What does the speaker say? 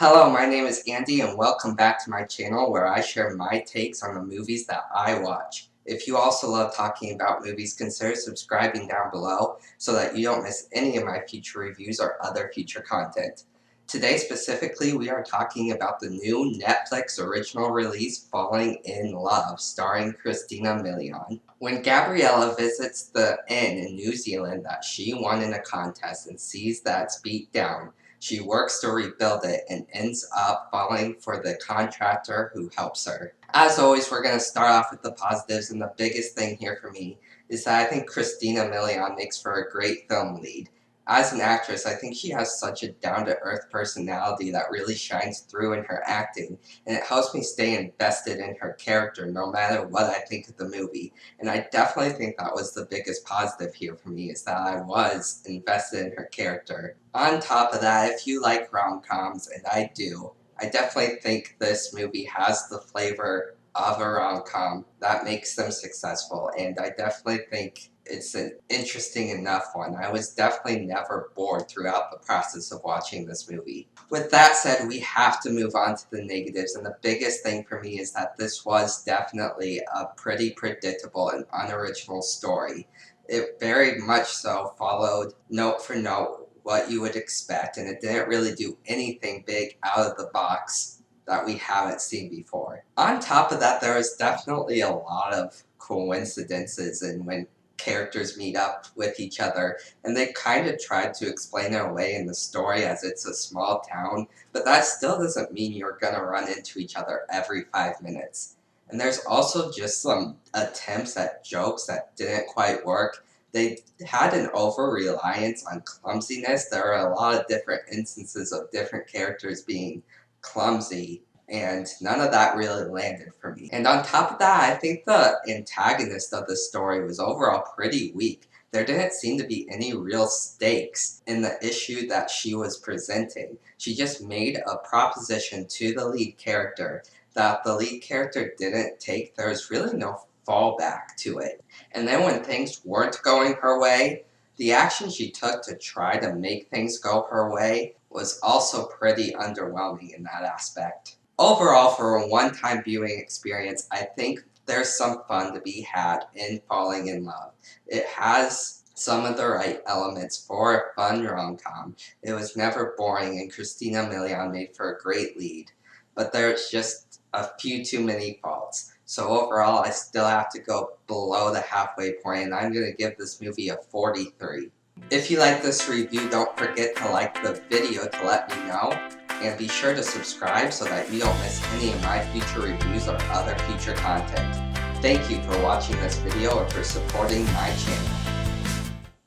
Hello, my name is Andy and welcome back to my channel where I share my takes on the movies that I watch. If you also love talking about movies, consider subscribing down below so that you don't miss any of my future reviews or other future content. Today specifically, we are talking about the new Netflix original release Falling in Love, starring Christina Milian. When Gabriella visits the inn in New Zealand that she won in a contest and sees that it's beat down, she works to rebuild it and ends up falling for the contractor who helps her. As always, we're going to start off with the positives, and the biggest thing here for me is that I think Christina Milian makes for a great film lead. As an actress, I think she has such a down-to-earth personality that really shines through in her acting, and it helps me stay invested in her character no matter what I think of the movie. And I definitely think that was the biggest positive here for me, is that I was invested in her character. On top of that, if you like rom-coms, and I do, I definitely think this movie has the flavor of a rom-com that makes them successful, and I definitely think it's an interesting enough one. I was definitely never bored throughout the process of watching this movie. With that said, we have to move on to the negatives, and the biggest thing for me is that this was definitely a pretty predictable and unoriginal story. It very much so followed note for note what you would expect, and it didn't really do anything big out of the box that we haven't seen before. On top of that, there was definitely a lot of coincidences in when characters meet up with each other, and they kind of tried to explain it away in the story as it's a small town, but that still doesn't mean you're gonna run into each other every 5 minutes. And there's also just some attempts at jokes that didn't quite work. They had an over-reliance on clumsiness. There are a lot of different instances of different characters being clumsy, and none of that really landed for me. And on top of that, I think the antagonist of the story was overall pretty weak. There didn't seem to be any real stakes in the issue that she was presenting. She just made a proposition to the lead character that the lead character didn't take. There was really no fallback to it. And then when things weren't going her way, the action she took to try to make things go her way was also pretty underwhelming in that aspect. Overall, for a one-time viewing experience, I think there's some fun to be had in Falling in Love. It has some of the right elements for a fun rom-com. It was never boring, and Christina Milian made for a great lead. But there's just a few too many faults. So overall, I still have to go below the halfway point, and I'm going to give this movie a 43. If you like this review, don't forget to like the video to let me know, and be sure to subscribe so that you don't miss any of my future reviews or other future content. Thank you for watching this video or for supporting my channel.